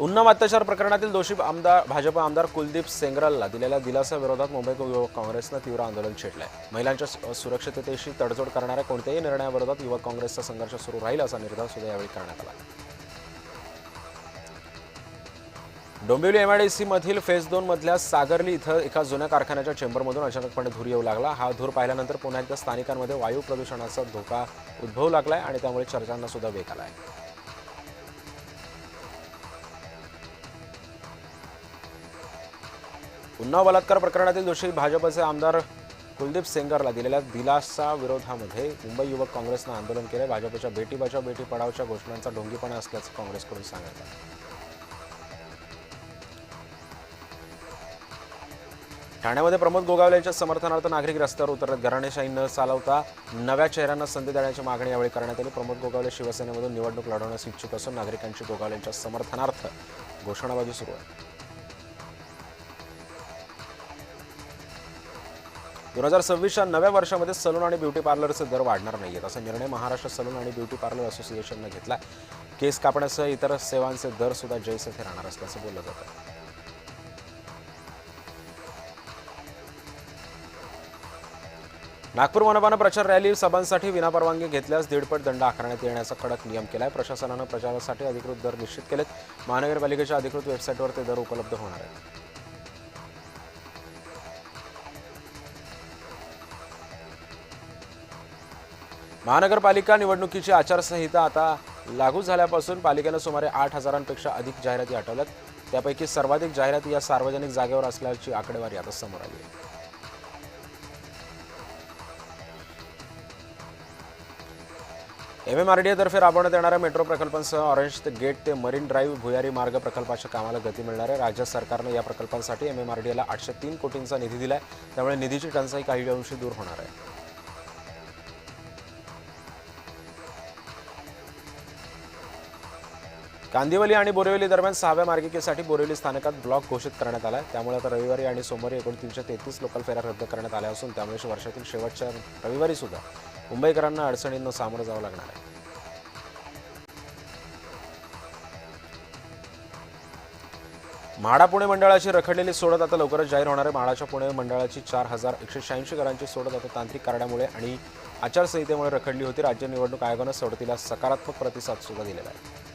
उन्नाव अत्याचार प्रकरणातील दोषी भाजप आमदार कुलदीप सेंगरलला दिलेल्या दिलासा विरोधात मुंबई युवक काँग्रेसनं तीव्र आंदोलन छेडलंय। महिलांच्या सुरक्षिततेशी तडजोड करणाऱ्या कोणत्याही निर्णयाविरोधात युवक काँग्रेसचा संघर्ष सुरू राहील असा निर्धार सुद्धा यावेळी करण्यात आला। डोंबिवली एमआयडीसी मधील फेज 2 मधल्या सागरली इथं एका जुन्या कारखान्याच्या चेंबरमधून अचानकपणे धूर येऊ लागला। हा धूर पाहिल्यानंतर पुन्हा एकदा स्थानिकांमध्ये वायू प्रदूषणाचा धोका उद्भवू लागलाय आणि त्यामुळे चर्चांना सुद्धा वेग आलाय। उन्नाव बलात्कार प्रकरणातील दोषी भाजपचे आमदार कुलदीप सेंगरला दिलेल्या दिलासा विरोधामध्ये मुंबई युवक काँग्रेसनं आंदोलन केले। भाजपच्या बेटी बचाव बेटी पढावच्या घोषणांचा ढोंगीपणा असल्याचं काँग्रेसकडून सांगण्यात आलं। ठाण्यामध्ये प्रमोद गोगावलेंच्या समर्थनार्थ नागरिक रस्त्यावर उतरत घराणेशाही न चालवता नव्या चेहऱ्यांना संधी देण्याची मागणी यावेळी करण्यात आली। प्रमोद गोगावले शिवसेनेमधून निवडणूक लढवण्यास इच्छुक असून नागरिकांची गोगावलेंच्या समर्थनार्थ घोषणाबाजी सुरू आहे। 2026च्या नव्या वर्षामध्ये सलून आणि ब्युटी पार्लरचे दर वाढणार नाहीत असा निर्णय महाराष्ट्र सलून आणि ब्युटी पार्लर असोसिएशनने घेतला। केस कापण्यासह इतर सेवांचे दर सुद्धा जैसे थे राहणार असल्याचं बोललं जातं। नागपूर मनपानं प्रचार रॅली सभांसाठी विनापरवानगी घेतल्यास 1.5 दंड आकारण्यात येण्याचा कडक नियम केलाय। प्रशासनानं प्रचारासाठी अधिकृत दर निश्चित केलेत। महानगरपालिकेच्या अधिकृत वेबसाईटवर ते दर उपलब्ध होणार आहेत। महानगरपालिका निवडणुकीची आचारसंहिता आता लागू झाल्यापासून पालिकेनं सुमारे 8,000पेक्षा अधिक जाहिराती हटवल्यात। त्यापैकी सर्वाधिक जाहिराती या सार्वजनिक जागेवर असल्याची आकडेवारी आता समोर आली आहे। MMRDA तर्फे राबवण्यात येणाऱ्या मेट्रो प्रकल्पांसह ऑरेंज गेट ते मरीन ड्राईव्ह भुयारी मार्ग प्रकल्पाच्या कामाला गती मिळणार आहे। राज्य सरकारनं या प्रकल्पांसाठी MMRDAला 803 कोटींचा निधी दिलाय। त्यामुळे निधीची टंचाई काही अंशी दूर होणार आहे। कांदिवली आणि बोरिवली दरम्यान 6व्या मार्गिकेसाठी बोरिवली स्थानकात ब्लॉक घोषित करण्यात आला आहे। त्यामुळे आता रविवारी आणि सोमवारी एकूण 333 लोकल फेऱ्या रद्द करण्यात आल्या असून त्यामुळे वर्षातील शेवटच्या रविवारी सुद्धा मुंबईकरांना अडचणींना सामोरं जावं लागणार आहे। म्हाडा पुणे मंडळाची रखडलेली सोडत आता लवकरच जाहीर होणार आहे। म्हाडाच्या पुणे मंडळाची 4,186 घरांची सोडत आता तांत्रिक कारणामुळे आणि आचारसंहितेमुळे रखडली होती। राज्य निवडणूक आयोगानं सोडतीला सकारात्मक प्रतिसाद सुद्धा दिलेला आहे।